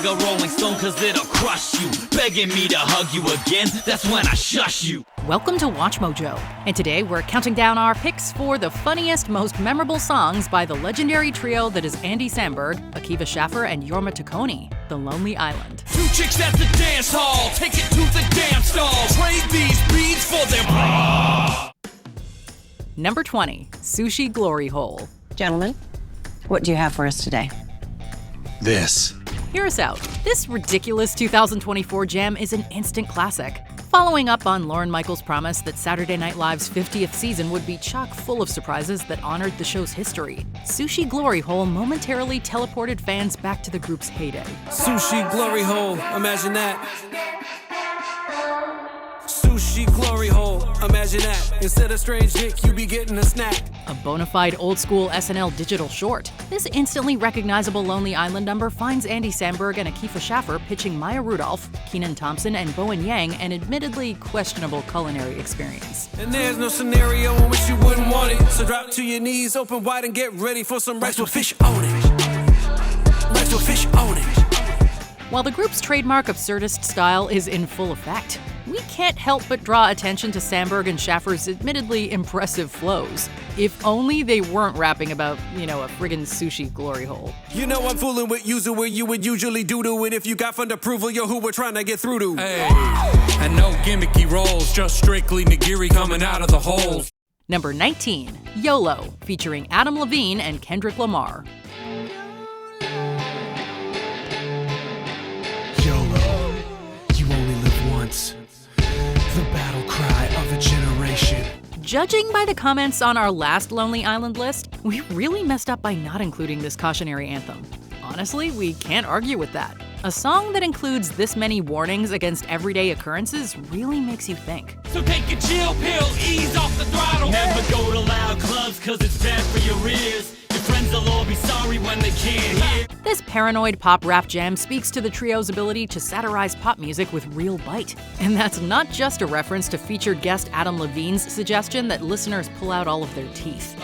a rolling stone cause it'll crush you. Begging me to hug you again, that's when I shush you. Welcome to Watch Mojo, and today we're counting down our picks for the funniest, most memorable songs by the legendary trio that is Andy Samberg, Akiva Schaffer, and Jorma Taccone, The Lonely Island. Two chicks at the dance hall, take it to the dance stall. Trade these beats for their bra. Number 20, Sushi Glory Hole. Gentlemen, what do you have for us today? This. Hear us out. This ridiculous 2024 jam is an instant classic. Following up on Lorne Michaels' promise that Saturday Night Live's 50th season would be chock full of surprises that honored the show's history, Sushi Glory Hole momentarily teleported fans back to the group's heyday. Sushi Glory Hole, imagine that. Sushi Glory Hole, imagine that. Instead of strange dick, you be getting a snack. A bona fide old-school SNL digital short, this instantly recognizable Lonely Island number finds Andy Samberg and Akiva Schaffer pitching Maya Rudolph, Kenan Thompson, and Bowen Yang an admittedly questionable culinary experience. And there's no scenario in which you wouldn't want it. So drop to your knees, open wide, and get ready for some rice with fish on it. Rice with fish on it. While the group's trademark absurdist style is in full effect, we can't help but draw attention to Samberg and Schaffer's admittedly impressive flows. If only they weren't rapping about, a friggin' sushi glory hole. You know I'm fooling with you where you would usually do to it if you got fund approval, yo, who we're trying to get through to. Hey, and no gimmicky roles, just strictly nigiri coming out of the holes. Number 19, YOLO, featuring Adam Levine and Kendrick Lamar. YOLO, you only live once. The battle cry of a generation. Judging by the comments on our last Lonely Island list, we really messed up by not including this cautionary anthem. Honestly, we can't argue with that. A song that includes this many warnings against everyday occurrences really makes you think. So take a chill pill, ease off the throttle. Never go to loud clubs cause it's bad for your ears. Your friends will all be sorry when they can't hear. This paranoid pop rap jam speaks to the trio's ability to satirize pop music with real bite. And that's not just a reference to featured guest Adam Levine's suggestion that listeners pull out all of their teeth.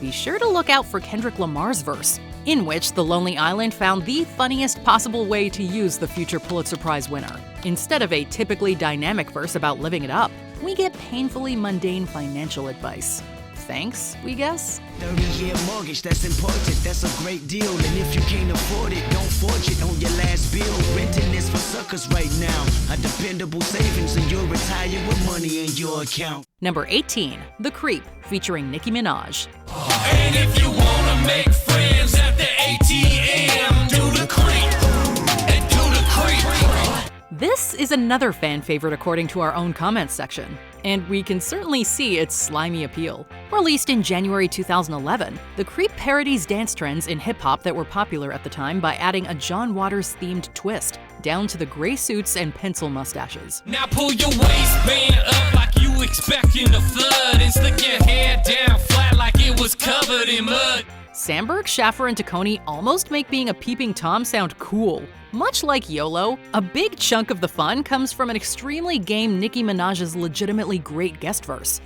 Be sure to look out for Kendrick Lamar's verse, in which The Lonely Island found the funniest possible way to use the future Pulitzer Prize winner. Instead of a typically dynamic verse about living it up, we get painfully mundane financial advice. Thanks, we guess? 30-year mortgage, that's important, that's a great deal. And if you can't afford it, don't forge it on your last bill. Renting is for suckers right now. A dependable savings and you'll retire with money in your account. Number 18, The Creep, featuring Nicki Minaj. And if you wanna make friends at the ATM, do the creep, and do the creep. This is another fan favorite according to our own comments section, and we can certainly see its slimy appeal. Released in January 2011, The Creep parodies dance trends in hip-hop that were popular at the time by adding a John Waters-themed twist, down to the gray suits and pencil mustaches. Now pull your waistband up like you expecting a flood, and slick your hair down flat like it was covered in mud. Samberg, Schaffer, and Taccone almost make being a peeping Tom sound cool. Much like YOLO, a big chunk of the fun comes from an extremely game Nicki Minaj's legitimately great guest verse.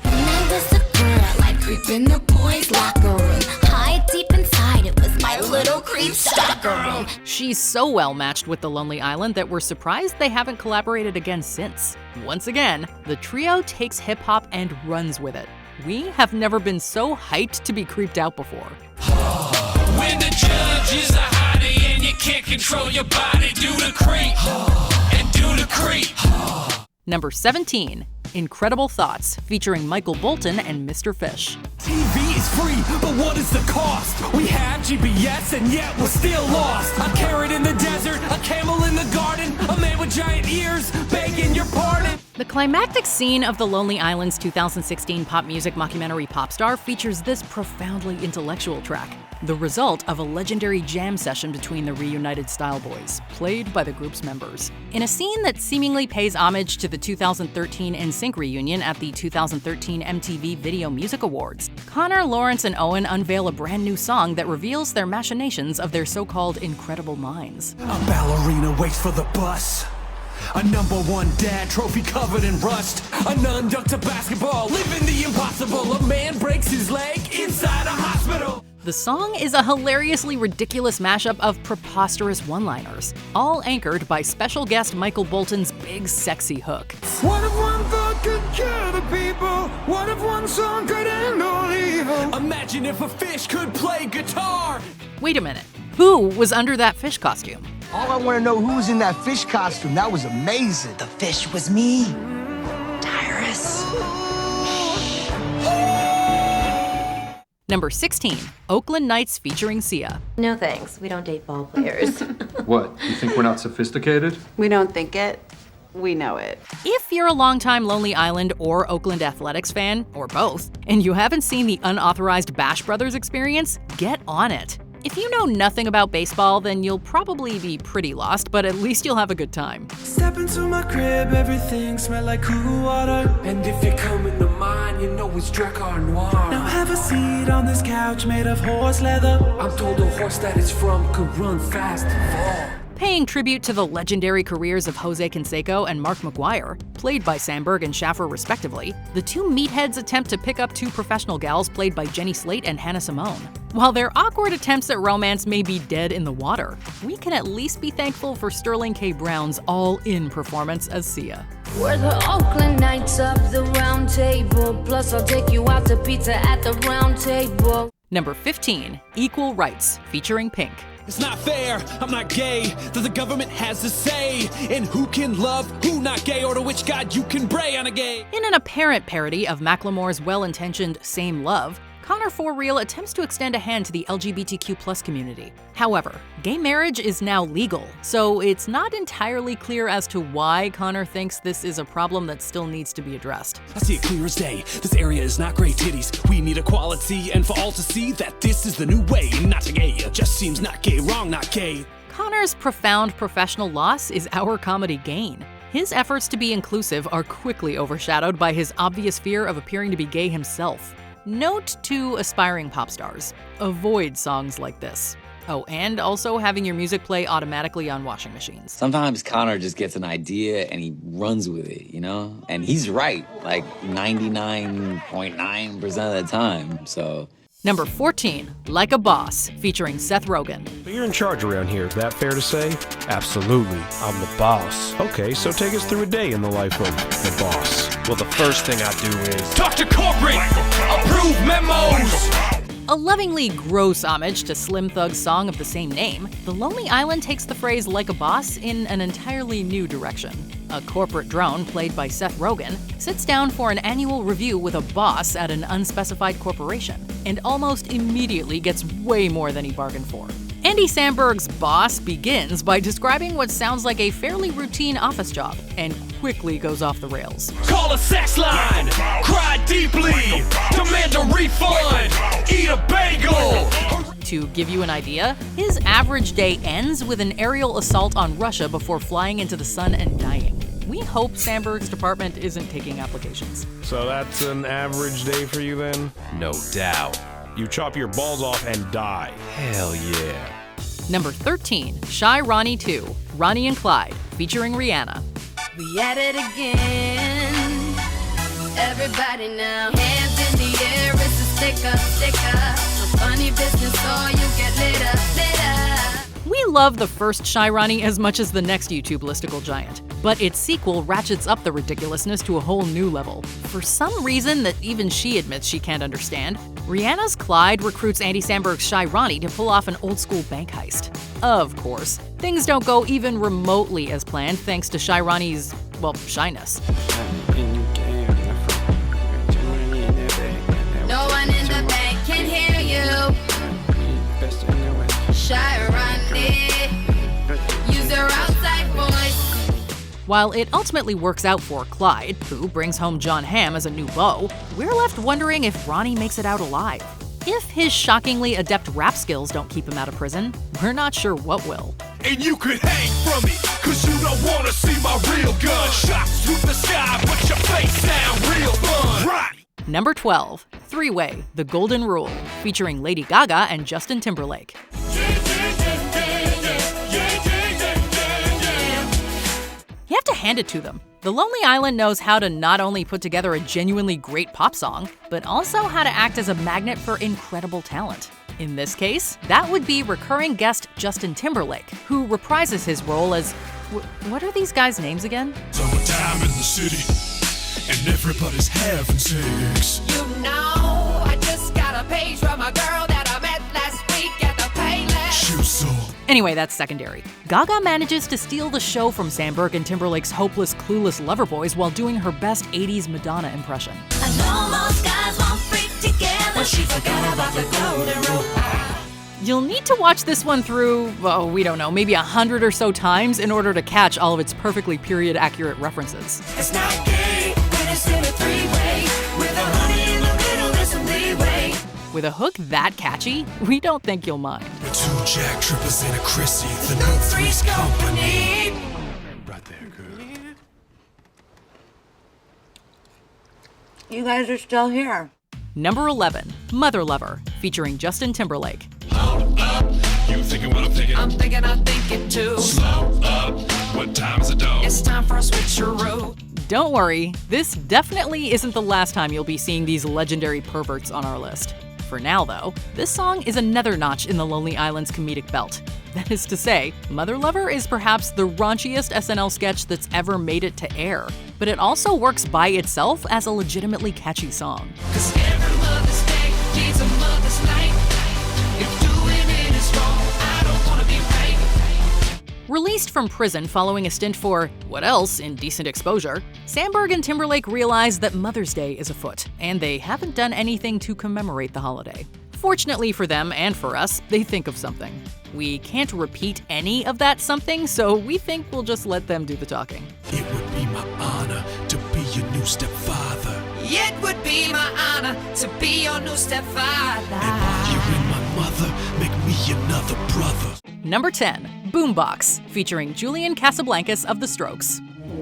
Creep in the boys' locker room. Hide deep inside, it was my little creep stalker room. She's so well matched with The Lonely Island that we're surprised they haven't collaborated again since. Once again, the trio takes hip-hop and runs with it. We have never been so hyped to be creeped out before. When the judge is a hottie and you can't control your body, do the creep, and do the creep. Number 17, Incredible Thoughts, featuring Michael Bolton and Mr. Fish. TV is free, but what is the cost? We have GPS and yet we're still lost. A carrot in the desert, a camel in the garden, a man with giant ears, begging your pardon. The climactic scene of The Lonely Island's 2016 pop music mockumentary Popstar features this profoundly intellectual track, the result of a legendary jam session between the reunited Style Boys, played by the group's members. In a scene that seemingly pays homage to the 2013 NSYNC reunion at the 2013 MTV Video Music Awards, Connor, Lawrence, and Owen unveil a brand new song that reveals their machinations of their so-called incredible minds. A ballerina waits for the bus. A #1 dad, trophy covered in rust. A nun ducked a basketball, living the impossible. A man breaks his leg inside a hospital. The song is a hilariously ridiculous mashup of preposterous one-liners, all anchored by special guest Michael Bolton's big, sexy hook. What if one thought could cure the people? What if one song could end all evil? Imagine if a fish could play guitar. Wait a minute, who was under that fish costume? All I want to know who's in that fish costume. That was amazing. The fish was me, Tyrus. Number 16, Oakland Nights featuring Sia. No thanks, we don't date ball players. What, you think we're not sophisticated? We don't think it, we know it. If you're a longtime Lonely Island or Oakland Athletics fan, or both, and you haven't seen the unauthorized Bash Brothers experience, get on it. If you know nothing about baseball, then you'll probably be pretty lost, but at least you'll have a good time. Step into my crib, everything smell like cool water. And if you come into mine, you know it's Dracar Noir. Now have a seat on this couch made of horse leather. I'm told the horse that it's from could run fast and fall. Paying tribute to the legendary careers of Jose Canseco and Mark McGuire, played by Samberg and Schaffer respectively, the two meatheads attempt to pick up two professional gals played by Jenny Slate and Hannah Simone. While their awkward attempts at romance may be dead in the water, we can at least be thankful for Sterling K. Brown's all-in performance as Sia. We're the Oakland Knights of the Round Table. Plus I'll take you out to pizza at the Round Table. Number 15, Equal Rights, featuring Pink. It's not fair, I'm not gay, that the government has a say in who can love, who not gay, or to which god you can pray on a gay. In an apparent parody of Macklemore's well-intentioned Same Love, Connor For Real attempts to extend a hand to the LGBTQ+ community. However, gay marriage is now legal, so it's not entirely clear as to why Connor thinks this is a problem that still needs to be addressed. I see it clear as day, this area is not great titties. We need equality, and for all to see that this is the new way. Not to gay, it just seems not gay, wrong, not gay. Connor's profound professional loss is our comedy gain. His efforts to be inclusive are quickly overshadowed by his obvious fear of appearing to be gay himself. Note to aspiring pop stars, avoid songs like this. Oh, and also having your music play automatically on washing machines. Sometimes Connor just gets an idea and he runs with it, you know? And he's right, like 99.9% of the time, so. Number 14, Like a Boss, featuring Seth Rogen. You're in charge around here, is that fair to say? Absolutely, I'm the boss. Okay, so take us through a day in the life of the boss. Well, the first thing I do is talk to corporate, approve memos. A lovingly gross homage to Slim Thug's song of the same name, The Lonely Island takes the phrase like a boss in an entirely new direction. A corporate drone, played by Seth Rogen, sits down for an annual review with a boss at an unspecified corporation, and almost immediately gets way more than he bargained for. Andy Samberg's boss begins by describing what sounds like a fairly routine office job, and quickly goes off the rails. Call a sex line, cry deeply, demand a refund, eat a bagel. To give you an idea, his average day ends with an aerial assault on Russia before flying into the sun and dying. We hope Samberg's department isn't taking applications. So that's an average day for you then? No doubt. You chop your balls off and die. Hell yeah. Number 13, Shy Ronnie 2, Ronnie and Clyde, featuring Rihanna. We at it again. Everybody now, hands in the air, it's a sticker. No funny business, so you get lit up. We love the first Shy Ronnie as much as the next YouTube listicle giant, but its sequel ratchets up the ridiculousness to a whole new level. For some reason that even she admits she can't understand, Rihanna's Clyde recruits Andy Samberg's Shy Ronnie to pull off an old-school bank heist. Of course, things don't go even remotely as planned thanks to Shy Ronnie's, well, shyness. No one in the bank can hear you. Shy Ronnie, use your outside voice. While it ultimately works out for Clyde, who brings home John Hamm as a new beau, we're left wondering if Ronnie makes it out alive. If his shockingly adept rap skills don't keep him out of prison, we're not sure what will. And you could hang from it, cause you don't wanna see my real gun. Shots to the sky, but your face sound real fun. Right. Number 12, Three-Way, The Golden Rule, featuring Lady Gaga and Justin Timberlake. You have to hand it to them. The Lonely Island knows how to not only put together a genuinely great pop song, but also how to act as a magnet for incredible talent. In this case, that would be recurring guest Justin Timberlake, who reprises his role as… what are these guys' names again? Summertime in the city, and everybody's having sex. You know, I just got a page from a girl that I met last week at the Payless. Shoe sore. Anyway, that's secondary. Gaga manages to steal the show from Samberg and Timberlake's hopeless, clueless lover boys while doing her best 80s Madonna impression. I know most guys won't freak together, but she forgot about the golden rule. You'll need to watch this one through, oh, we don't know, maybe 100 or so times in order to catch all of its perfectly period-accurate references. It's not gay when it's in a three-way, with a honey in the middle, there's some leeway. With a hook that catchy, we don't think you'll mind. We're two Jack Trippers and a Chrissy, the new Three's Company. Right there, girl. You guys are still here. Number 11, Motherlover, featuring Justin Timberlake. Hold up, you thinking what I'm thinking? I'm thinking too. Slow up, what time is it, dog? It's time for a switcheroo. Don't worry, this definitely isn't the last time you'll be seeing these legendary perverts on our list. For now, though, this song is another notch in the Lonely Island's comedic belt. That is to say, Motherlover is perhaps the raunchiest SNL sketch that's ever made it to air, but it also works by itself as a legitimately catchy song. 'Cause every Mother's Day needs a mother's night. If doing it is wrong, I don't wanna be right. Released from prison following a stint for, what else, indecent exposure, Samberg and Timberlake realize that Mother's Day is afoot, and they haven't done anything to commemorate the holiday. Fortunately for them and for us, they think of something. We can't repeat any of that something, so we think we'll just let them do the talking. It would be my honor to be your new stepfather. It would be my honor to be your new stepfather. And while you're in my mother, make me another brother. Number 10, Boombox, featuring Julian Casablancas of The Strokes.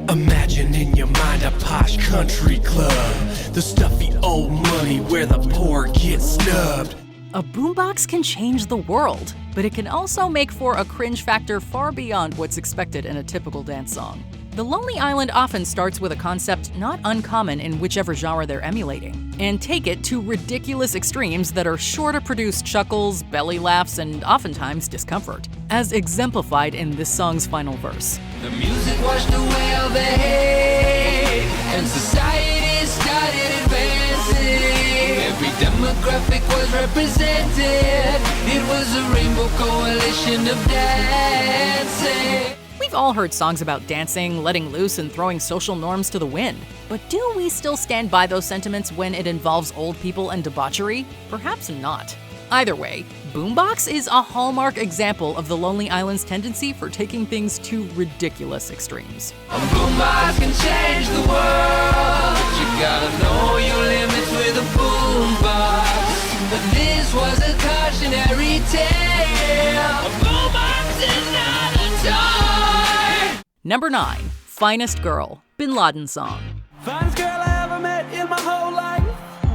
Imagine in your mind a posh country club, the stuffy old money where the poor get snubbed. A boombox can change the world, but it can also make for a cringe factor far beyond what's expected in a typical dance song. The Lonely Island often starts with a concept not uncommon in whichever genre they're emulating, and take it to ridiculous extremes that are sure to produce chuckles, belly laughs, and oftentimes discomfort, as exemplified in this song's final verse. The music washed away all the hate, and society started advancing. Every demographic was represented. It was a rainbow coalition of dancing. We've all heard songs about dancing, letting loose, and throwing social norms to the wind. But do we still stand by those sentiments when it involves old people and debauchery? Perhaps not. Either way, Boombox is a hallmark example of the Lonely Island's tendency for taking things to ridiculous extremes. A boombox can change the world, but you gotta know your limits with a boombox. But this was a cautionary tale. A boombox is not a toy. Number 9, Finest Girl, Bin Laden Song. Finest girl I ever met in my whole life.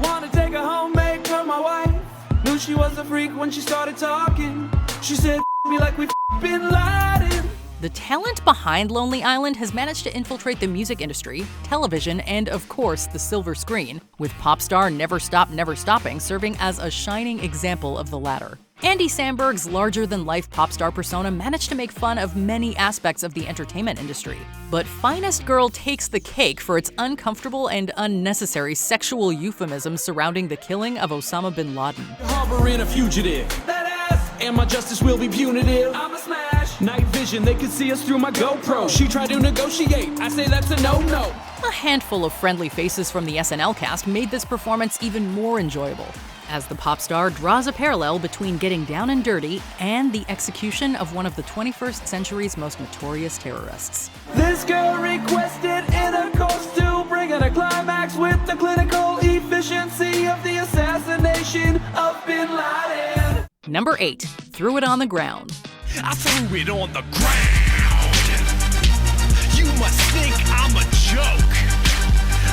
Wanna take her home, make her my wife. Knew she was a freak when she started talking. She said, me like we Bin Laden. The talent behind Lonely Island has managed to infiltrate the music industry, television, and of course the silver screen, with pop star Never Stop Never Stopping serving as a shining example of the latter. Andy Samberg's larger-than-life pop star persona managed to make fun of many aspects of the entertainment industry. But Finest Girl takes the cake for its uncomfortable and unnecessary sexual euphemisms surrounding the killing of Osama bin Laden. Harboring a fugitive. That ass. And my justice will be punitive. I'm a smash. Night vision, they can see us through my GoPro. She tried to negotiate. I say that's a no-no. A handful of friendly faces from the SNL cast made this performance even more enjoyable, as the pop star draws a parallel between getting down and dirty and the execution of one of the 21st century's most notorious terrorists. This girl requested intercourse to bring in a climax with the clinical efficiency of the assassination of bin Laden. Number 8, Threw It on the Ground. I threw it on the ground. You must think I'm a joke.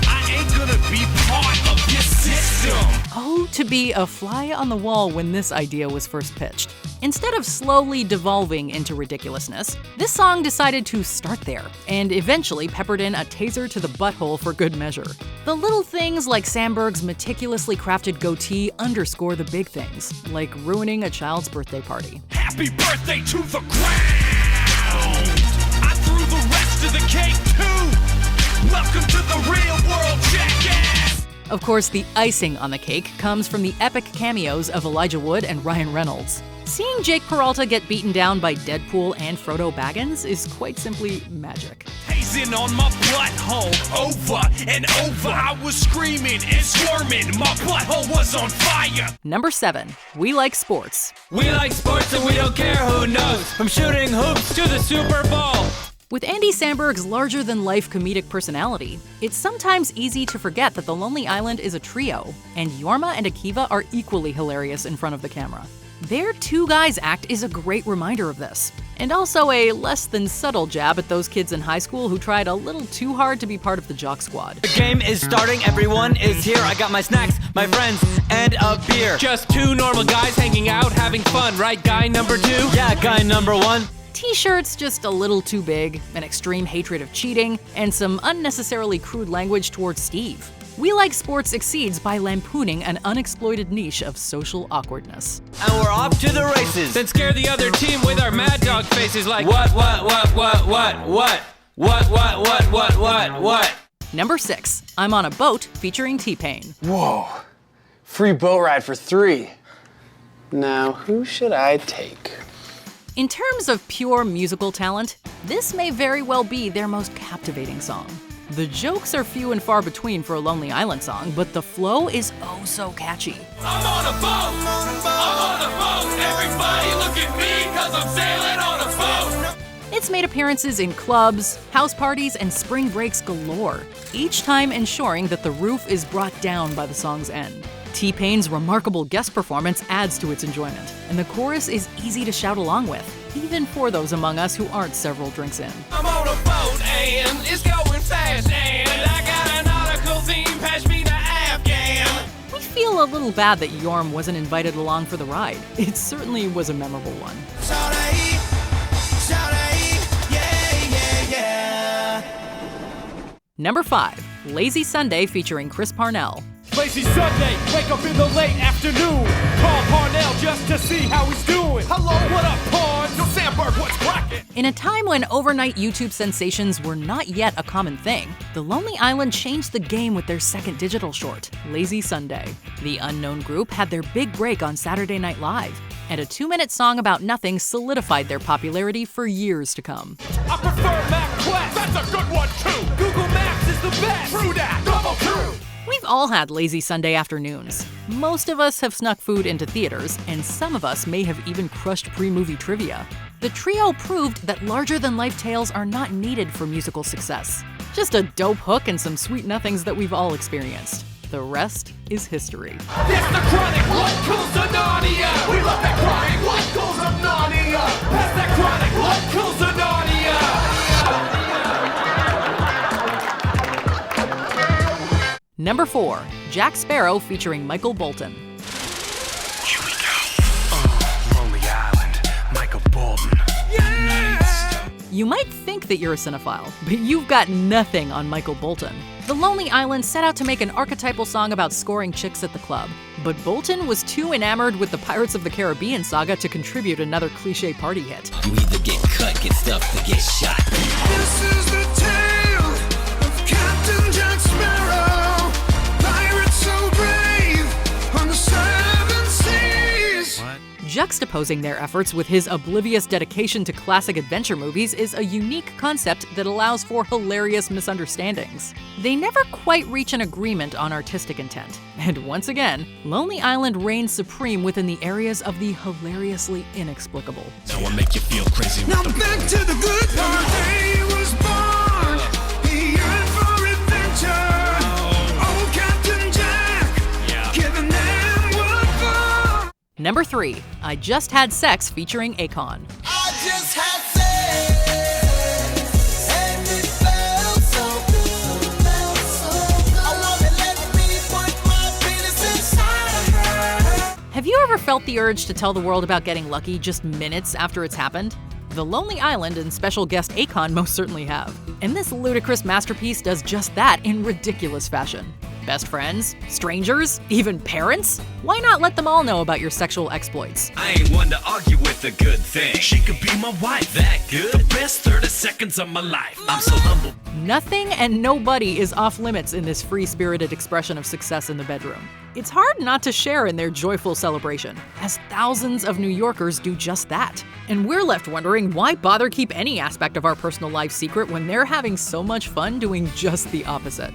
I ain't gonna be part of this system. Oh, to be a fly on the wall when this idea was first pitched. Instead of slowly devolving into ridiculousness, this song decided to start there, and eventually peppered in a taser to the butthole for good measure. The little things like Samberg's meticulously crafted goatee underscore the big things, like ruining a child's birthday party. Happy birthday to the ground! I threw the rest of the cake too! Welcome to the real world, jackass! Of course, the icing on the cake comes from the epic cameos of Elijah Wood and Ryan Reynolds. Seeing Jake Peralta get beaten down by Deadpool and Frodo Baggins is quite simply magic. Hazing on my butthole over and over. I was screaming and squirming. My butthole was on fire. Number 7. We Like Sports. We like sports and we don't care who knows. From shooting hoops to the Super Bowl. With Andy Samberg's larger-than-life comedic personality, it's sometimes easy to forget that The Lonely Island is a trio, and Jorma and Akiva are equally hilarious in front of the camera. Their two guys act is a great reminder of this, and also a less than subtle jab at those kids in high school who tried a little too hard to be part of the jock squad. The game is starting, everyone is here. I got my snacks, my friends, and a beer. Just two normal guys hanging out, having fun, right, guy number 2? Yeah, guy number 1. T-shirts just a little too big, an extreme hatred of cheating, and some unnecessarily crude language towards Steve. We Like Sports exceeds by lampooning an unexploited niche of social awkwardness. And we're off to the races. Then scare the other team with our mad dog faces like What? Number 6. I'm on a Boat featuring T-Pain. Whoa, free boat ride for 3. Now, who should I take? In terms of pure musical talent, this may very well be their most captivating song. The jokes are few and far between for a Lonely Island song, but the flow is oh so catchy. I'm on a boat! I'm on a boat! Everybody look at me, cause I'm sailing on a boat! It's made appearances in clubs, house parties, and spring breaks galore, each time ensuring that the roof is brought down by the song's end. T-Pain's remarkable guest performance adds to its enjoyment, and the chorus is easy to shout along with, even for those among us who aren't several drinks in. I'm on a boat and it's going fast and I got an article theme, pass me the Afghan. We feel a little bad that Jorm wasn't invited along for the ride. It certainly was a memorable one. Number 5. Lazy Sunday featuring Chris Parnell. Lazy Sunday, wake up in the late afternoon. Call Parnell just to see how he's doing. Hello, what up, Parn? Yo, Samberg, what's cracking? In a time when overnight YouTube sensations were not yet a common thing, The Lonely Island changed the game with their second digital short, Lazy Sunday. The unknown group had their big break on Saturday Night Live, and a 2-minute song about nothing solidified their popularity for years to come. I prefer MapQuest. That's a good one, too. Google Maps is the best. True that. Double true. We've all had lazy Sunday afternoons. Most of us have snuck food into theaters, and some of us may have even crushed pre-movie trivia. The trio proved that larger-than-life tales are not needed for musical success. Just a dope hook and some sweet nothings that we've all experienced. The rest is history. It's the chronic, what kills the Narnia? We love that chronic, what kills the Narnia? Pass that chronic, what kills the Narnia? Number 4. Jack Sparrow featuring Michael Bolton. Here we go. Lonely Island, Michael Bolton. Yeah! You might think that you're a cinephile, but you've got nothing on Michael Bolton. The Lonely Island set out to make an archetypal song about scoring chicks at the club, but Bolton was too enamored with the Pirates of the Caribbean saga to contribute another cliche party hit. You either get cut, get stuffed, or get shot. This is the tale of Captain Jack Sparrow, pirate so brave on the 7 seas. Juxtaposing their efforts with his oblivious dedication to classic adventure movies is a unique concept that allows for hilarious misunderstandings. They never quite reach an agreement on artistic intent. And once again, Lonely Island reigns supreme within the areas of the hilariously inexplicable. Now I'll make you feel crazy. Now back to the good part. He was born, he yearned for adventure. Oh, Captain Jack, giving them what for. Number 3. I Just Had Sex featuring Akon. I just had sex, and it felt so good. I wanna let me put my penis inside of her. Have you ever felt the urge to tell the world about getting lucky just minutes after it's happened? The Lonely Island and special guest Akon most certainly have. And this ludicrous masterpiece does just that in ridiculous fashion. Best friends? Strangers? Even parents? Why not let them all know about your sexual exploits? I ain't one to argue with a good thing. She could be my wife, that good. The best 30 seconds of my life. I'm so humble. Nothing and nobody is off limits in this free-spirited expression of success in the bedroom. It's hard not to share in their joyful celebration, as thousands of New Yorkers do just that. And we're left wondering why bother keep any aspect of our personal life secret when they're having so much fun doing just the opposite.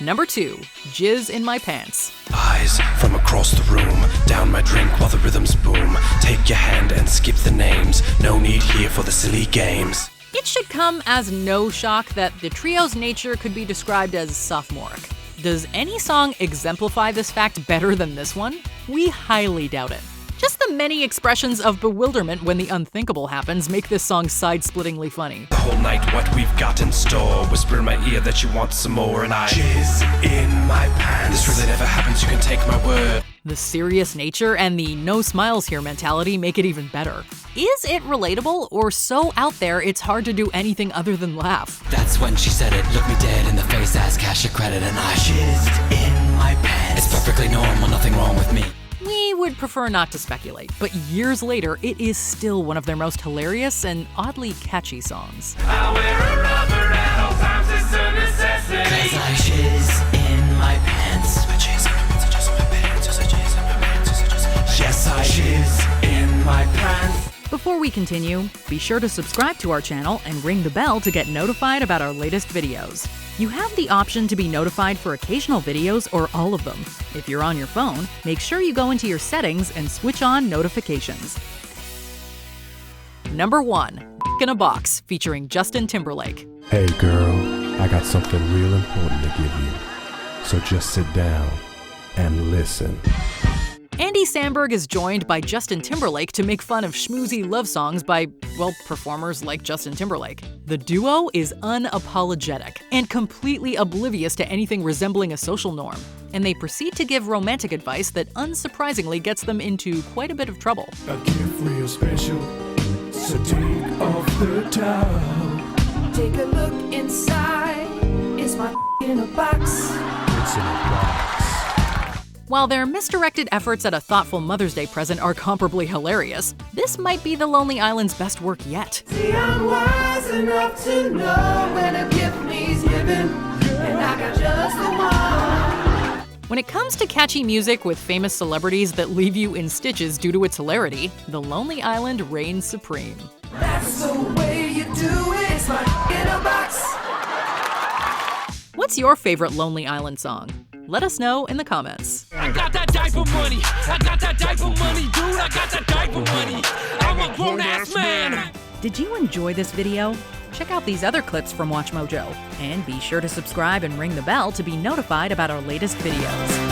Number 2, Jizz in My Pants. Eyes from across the room, down my drink while the rhythms boom. Take your hand and skip the names, no need here for the silly games. It should come as no shock that the trio's nature could be described as sophomoric. Does any song exemplify this fact better than this one? We highly doubt it. Just the many expressions of bewilderment when the unthinkable happens make this song side-splittingly funny. The whole night what we've got in store, whisper in my ear that you want some more, and I jizz in my pants. This really never happens, you can take my word. The serious nature and the no smiles here mentality make it even better. Is it relatable or so out there it's hard to do anything other than laugh? That's when she said it, looked me dead in the face, asked cash or credit, and I jizzed in my pants. It's perfectly normal, nothing wrong with me. We would prefer not to speculate, but years later, it is still one of their most hilarious and oddly catchy songs. I wear a rubber at all times, it's a necessity. 'Cause I jizz in my pants. I jizz in my pants, I jizz in my pants, I jizz in my pants, I jizz. Yes, I jizz in my pants. Before we continue, be sure to subscribe to our channel and ring the bell to get notified about our latest videos. You have the option to be notified for occasional videos or all of them. If you're on your phone, make sure you go into your settings and switch on notifications. Number 1, in a Box, featuring Justin Timberlake. Hey girl, I got something real important to give you. So just sit down and listen. Andy Samberg is joined by Justin Timberlake to make fun of schmoozy love songs by, well, performers like Justin Timberlake. The duo is unapologetic and completely oblivious to anything resembling a social norm, and they proceed to give romantic advice that unsurprisingly gets them into quite a bit of trouble. A gift real special, so take off the towel. Take a look inside, it's my in a box. It's in a box. While their misdirected efforts at a thoughtful Mother's Day present are comparably hilarious, this might be the Lonely Island's best work yet. See, I'm wise enough to know when a gift needs giving, and I got just the one. When it comes to catchy music with famous celebrities that leave you in stitches due to its hilarity, the Lonely Island reigns supreme. That's the way you do it, it's my in a box. What's your favorite Lonely Island song? Let us know in the comments. I got that diaper money. I got that diaper money, dude. I got that diaper money. I'm a grown-ass man. Did you enjoy this video? Check out these other clips from WatchMojo. And be sure to subscribe and ring the bell to be notified about our latest videos.